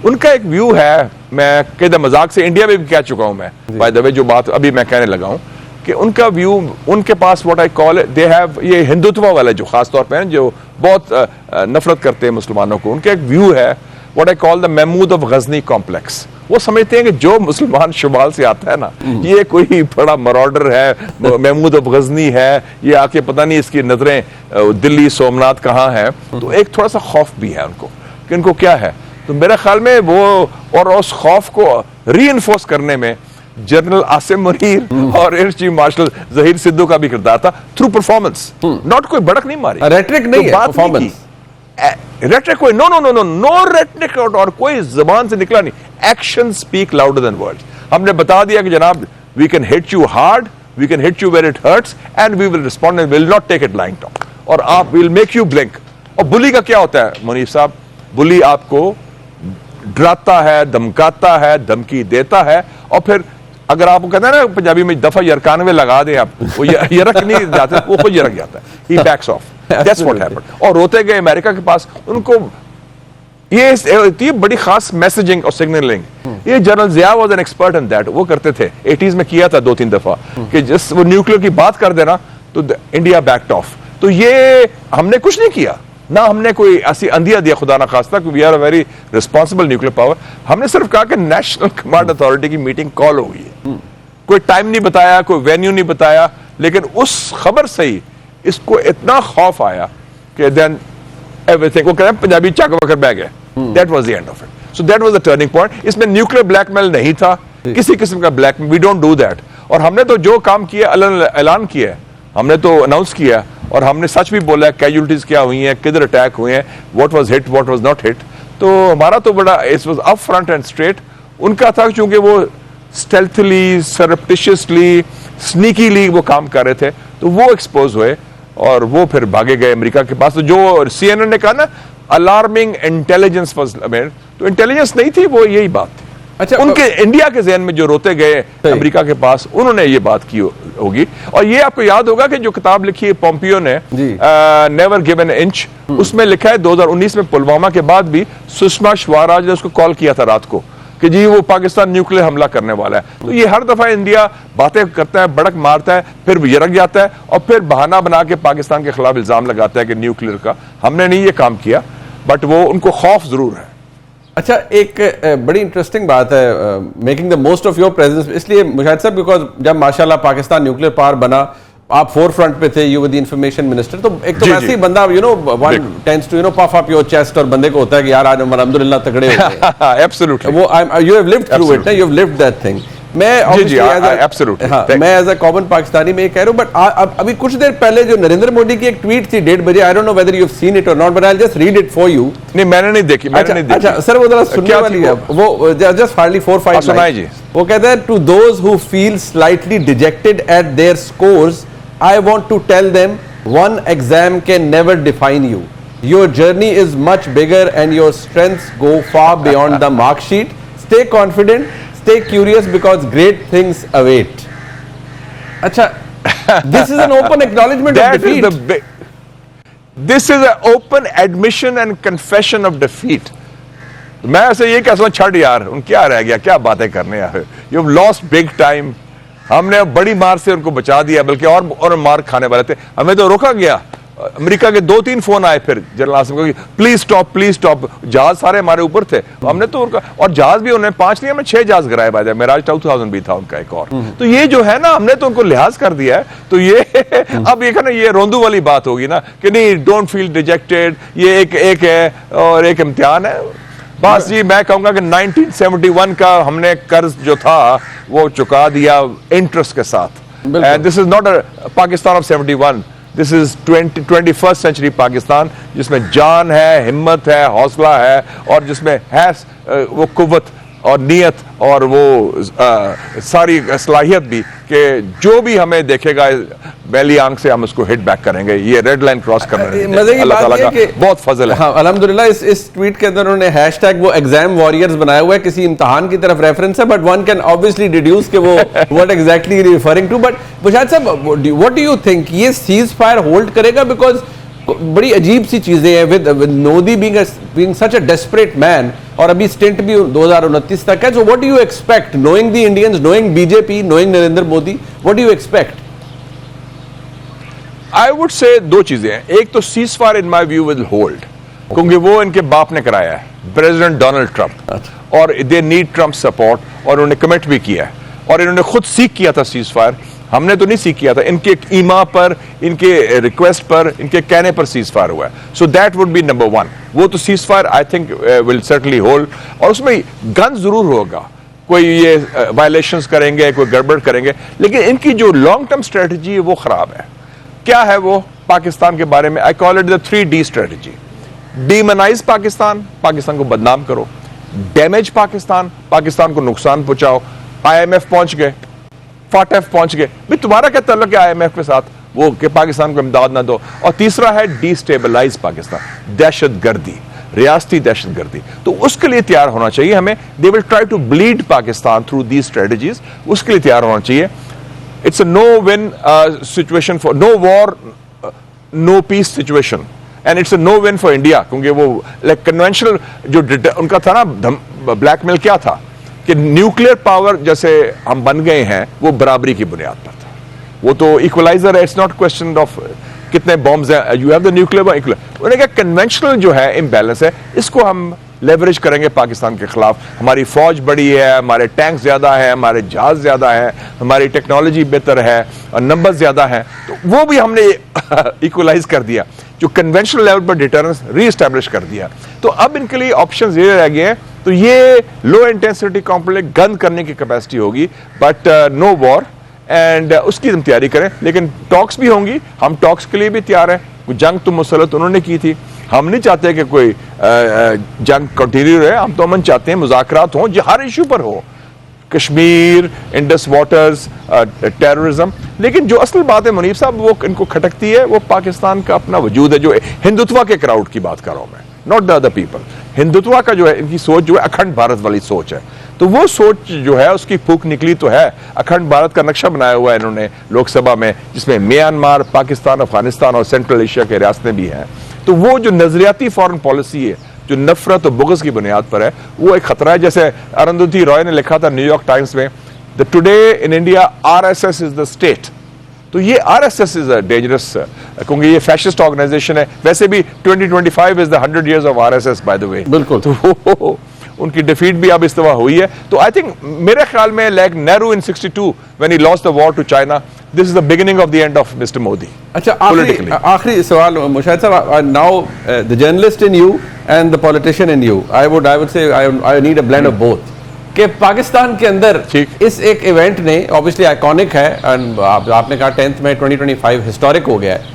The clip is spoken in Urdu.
ان کا ایک ویو ہے, میں کہتا مذاق سے انڈیا میں بھی کہہ چکا ہوں میں, بائی دا وے جو بات ابھی میں کہنے لگا ہوں, کہ ان کا ویو, ان کے پاس what I call they have, یہ ہندوتوا والے جو خاص طور پہ ہیں جو بہت نفرت کرتے ہیں مسلمانوں کو, ان کا ایک ویو ہے what I call the Mahmud of Ghazni complex. وہ سمجھتے ہیں کہ جو مسلمان شمال سے آتا ہے نا, یہ کوئی بڑا مراڈر ہے, محمود آف غزنی ہے, یہ آ کے پتہ نہیں اس کی نظریں دلی سومناتھ کہاں ہے. تو ایک تھوڑا سا خوف بھی ہے ان کو کہ ان کو کیا ہے. تو میرے خیال میں وہ, اور اس خوف کو ری انفورس کرنے میں جنرل عاصم منیر اور air chief marshal Zaheer Sidhu کا بھی کردار تھا, تھرو پرفارمنس, ناٹ کوئی بڑک نہیں ماری, ریٹرک نہیں ہے, پرفارمنس. ریٹرک کوئی نو ریٹرک, اور کوئی زبان سے نکلا نہیں. Action speak louder than words. ہم نے بتا دیا کہ جناب we can hit you hard, we can hit you where it hurts, and we will respond and will not take it lying talk, اور آپ ول میک یو بلنک. اور بلی کا کیا ہوتا ہے منیف صاحب, بلی آپ کو ڈراتا ہے, دھمکاتا ہے, دھمکی دیتا ہے, اور پھر اگر آپ کو کہتے ہیں نا پنجابی میں دفعہ یرکانوے لگا دیں آپ, وہ یرک نہیں جاتے, وہ خود یرک جاتا ہے, he backs off. That's what happened. اور روتے گئے امریکہ کے پاس, ان کو یہ بڑی خاص میسجنگ اور سگنلنگ. یہ general Zia was an expert in that, وہ کرتے تھے 80s میں, کیا تھا 2-3 دفعہ, کہ جس وہ نیوکلیر کی بات کر دینا تو انڈیا بیکڈ آف. تو یہ ہم نے کچھ نہیں کیا, نہ ہم نے کوئی ایسی اندیا دیا خدا نہ خواستہ, کہ we are a very responsible nuclear power. ہم نے صرف کہا کہ نیشنل کمانڈ اتھارٹی کی میٹنگ کال ہو گئی ہے, کوئی ٹائم نہیں بتایا, کوئی وینیو نہیں بتایا, لیکن اس خبر سے ہی اس کو اتنا خوف آیا کہ دین everything, وہ کہتے ہیں پنجابی چک وکر بہ گئے. That was the end of it. So that was the turning point. اس میں نیوکلیر بلیک میل نہیں تھا, کسی قسم کا blackmail, we don't do that. اور ہم نے تو جو کام کیا اعلان کیا ہے, ہم نے تو اناؤنس کیا, اور ہم نے سچ بھی بولا ہے کیجولٹیز کیا ہوئی ہیں, کدھر اٹیک ہوئے ہیں, what was hit, what was not hit. تو ہمارا تو بڑا it was up front and straight. ان کا تھا چونکہ وہ stealthily, surreptitiously, sneakily وہ کام کر رہے تھے, تو وہ ایکسپوز ہوئے, اور وہ پھر بھاگے گئے امریکہ کے پاس. تو جو سی این این نے کہا نا الارمنگ انٹیلیجنس واز, تو انٹیلیجنس نہیں تھی, وہ یہی بات تھی. اچھا, ان کے انڈیا کے ذہن میں جو روتے گئے امریکہ کے پاس, انہوں نے یہ بات کی ہوگی. اور یہ آپ کو یاد ہوگا کہ جو کتاب لکھی ہے پومپیو نے, نیور گیو این انچ, اس میں لکھا ہے 2019 میں پلوامہ کے بعد بھی سشما سوراج نے اس کو کال کیا تھا رات کو کہ جی وہ پاکستان نیوکلیر حملہ کرنے والا ہے. تو یہ ہر دفعہ انڈیا باتیں کرتا ہے, بڑک مارتا ہے, پھر یرک جاتا ہے, اور پھر بہانہ بنا کے پاکستان کے خلاف الزام لگاتا ہے کہ نیوکلیر کا. ہم نے نہیں یہ کام کیا, بٹ وہ ان کو خوف ضرور ہے. اچھا, ایک بڑی انٹرسٹنگ بات ہے making the most of your presence, اس لیے مشاہد صاحب, بیکاز جب ماشاءاللہ پاکستان نیوکلیر پاور بنا, آپ فور فرنٹ پہ تھے, you were the information minister, تو ایک تو ویسے ہی بندہ one tends to puff up your chest, اور بندے کو ہوتا ہے کہ یار آج ہم الحمدللہ تگڑے ہو گئے. ایبسولوٹلی, وہ you have lived through it, you have lived that thing. میں ایز اے کامن پاکستانی میں یہ کہہ رہا ہوں, بٹ ابھی کچھ دیر پہلے جو نریندر مودی کی ایک ٹویٹ تھی 1:30 بجے, I don't know whether you've seen it or not, but I'll just read it for you. نہیں, میں نے نہیں دیکھی. اچھا سر, وہ ذرا سننے والی ہے, وہ just hardly 4-5 lines. وہ کہتا ہے, to those who feel slightly dejected at their scores, I want to tell them one exam can never define you. Your journey is much bigger and your strengths go far beyond the mark sheet. Stay confident, stay curious, because great things await. Acha, this is an open acknowledgement of defeat. This is an open admission and confession of defeat. میں ایسے یہ کہتا ہوں, چھڑ یار, ان کیا رہ گیا, کیا باتیں کرنے یار, you have lost big time. ہم نے بڑی مار سے ان کو بچا دیا, بلکہ اور مار کھانے والے تھے, ہمیں تو روکا گیا. امریکہ کے 2-3 فون آئے پھر جنرل عاصم کو, پلیز سٹاپ, پلیز سٹاپ. جہاز سارے ہمارے اوپر تھے, ہم نے تو ان کا, اور جہاز بھی انہوں نے 5 نہیں, ہمیں 6 جہاز گرائے باجا, میراج 2000 بھی تھا ان کا ایک اور. تو یہ جو ہے نا, ہم نے تو ان کو لحاظ کر دیا ہے. تو یہ اب یہ نا, یہ روندو والی بات ہوگی نا کہ نہیں, ڈونٹ فیل ڈیجیکٹڈ, یہ ایک ہے اور ایک امتحان ہے. بس جی, میں کہوں گا کہ 1971 کا ہم نے قرض جو تھا وہ چکا دیا انٹرسٹ کے ساتھ. And this is not a Pakistan of 71. This is 21st century Pakistan, جس میں جان ہے, ہمت ہے, حوصلہ ہے, اور جس میں ہے وہ قوت اور نیت اور وہ ساری صلاحیت بھی کہ جو بھی ہمیں دیکھے گا بیلی آنکھ سے ہم اس کو ہٹ بیک کریں گے. یہ ریڈ لائن کراس کرنا ہے, اللہ تعالیٰ کا بہت فضل ہے. ہاں الحمدللہ. اس ٹویٹ کے اندر انہوں نے ہیش ٹیگ وہ ایگزام وارئرز بنایا ہوا ہے, کسی امتحان کی طرف ریفرنس ہے, but one can obviously deduce کہ وہ what exactly referring to. But Bashad صاحب, what do you think, یہ سیز فائر ہولڈ کرے گا؟ بیکاز بڑی عجیب سی چیزیں ہیں with Modi being such a desperate man, اور ابھی سٹنٹ بھی 2029 تک ہے. So what do you expect, knowing the Indians, knowing BJP, knowing Narendra Modi, what do you expect? I would say دو چیزیں ہیں. ایک تو ceasefire in my view will hold, کیونکہ وہ ان کے باپ نے کرایا ہے, پریزیڈنٹ ڈونلڈ ٹرمپ, اور دے نیڈ ٹرمپ سپورٹ, اور انہوں نے کمٹ بھی کیا ہے, اور انہوں نے خود سیکھ کیا تھا سیز فائر. ہم نے تو نہیں سیکھ کیا تھا, ان کے ایما پر, ان کے ریکویسٹ پر, ان کے کہنے پر سیز فائر ہوا ہے. So that would be number one. وہ تو ceasefire I think will certainly hold, اور اس میں گن ضرور ہوگا, کوئی یہ وائلیشنز کریں گے, کوئی گڑبڑ کریں گے, لیکن ان کی جو لانگ ٹرم اسٹریٹجی ہے وہ خراب ہے. کیا ہے وہ پاکستان کے بارے میں؟ I call it the 3D strategy. Demonise Pakistan, Pakistan کو بدنام کرو. ڈیمیج پاکستان, پاکستان کو نقصان پہنچاؤ. IMF پہنچ گئے, FATF پہنچ گئے, بھی تمہارا کیا تعلق ہے IMF کے ساتھ, وہ کہ پاکستان کو امداد نہ دو. اور تیسرا ہے ڈی اسٹیبلائز پاکستان, دہشت گردی, ریاستی دہشت گردی. تو اس کے لیے تیار ہونا چاہیے ہمیں. They will try to bleed Pakistan through these strategies. اس کے لیے تیار ہونا چاہیے. It's a no-win situation for no war, no peace situation, and it's a no-win for India, کیونکہ وہ like conventional جو ان کا تھا نا بلیک میل, کیا تھا کہ نیوکلیر پاور جیسے ہم بن گئے ہیں وہ برابری کی بنیاد پر تھا. وہ تو ایکولائزر ہے, اٹس ناٹ کوشچن آف کتنے بامز ہیں, یو ہیو دا نیوکلیر. انہوں نے کہا کنونشنل جو ہے امبیلنس ہے, اس کو ہم لیوریج کریں گے پاکستان کے خلاف. ہماری فوج بڑی ہے, ہمارے ٹینک زیادہ ہیں, ہمارے جہاز زیادہ ہیں, ہماری ٹیکنالوجی بہتر ہے, اور نمبر زیادہ ہیں. تو وہ بھی ہم نے ایکولائز کر دیا, جو کنونشنل لیول پر ڈیٹرنس ری اسٹیبلش کر دیا. تو اب ان کے لیے آپشنز یہ رہ گئے ہیں. تو یہ لو انٹینسٹی کانفلکٹ گن کرنے کی کیپیسٹی ہوگی, بٹ نو وار, اینڈ اس کی ہم تیاری کریں. لیکن ٹاکس بھی ہوں گی, ہم ٹاکس کے لیے بھی تیار ہیں. جنگ تو مسلط انہوں نے کی تھی, ہم نہیں چاہتے کہ کوئی جنگ کنٹینیو رہے. ہم تو امن چاہتے ہیں, مذاکرات ہوں جو ہر ایشو پر ہو, کشمیر, انڈس واٹرز, ٹیررزم. لیکن جو اصل بات ہے منیب صاحب, وہ ان کو کھٹکتی ہے, وہ پاکستان کا اپنا وجود ہے, جو ہندوتوا کے کراؤڈ کی بات کر رہا ہوں میں, not the other people. Hindutva کا جو ہے, ان کی سوچ جو ہے اکھنڈ بھارت والی سوچ ہے. تو وہ سوچ جو ہے اس کی پھوک نکلی تو ہے. اکھنڈ بھارت کا نقشہ بنایا ہوا ہے انہوں نے لوک سبھا میں, جس میں میانمار, پاکستان, افغانستان اور سینٹرل ایشیا کے ریاستیں بھی ہیں. تو وہ جو نظریاتی فارن پالیسی ہے جو نفرت و بغض کی بنیاد پر ہے, وہ ایک خطرہ ہے. جیسے ارندھتی رائے نے لکھا تھا نیو یارک ٹائمز میں, today in India RSS is the state. تو یہ RSS از اے ڈینجرس, کیونکہ یہ فیشسٹ آرگنائزیشن ہے. ویسے بھی 2025 is the 100 years of RSS by the way. بالکل. تو ان کی ڈیفیٹ بھی اب استوا ہوئی ہے. تو آئی تھنک میرے خیال میں like Nehru in 62 when he lost the war to China, this is the beginning of the end of Mr. Modi. اچھا, آخری سوال مشاہد صاحب. now the journalist in you and the politician in you, I would say I need a blend of both. کہ پاکستان کے اندر اس ایک ایونٹ نے obviously iconic ہے, آپ نے کہا 10th میں 2025 ہسٹورک ہو گیا ہے,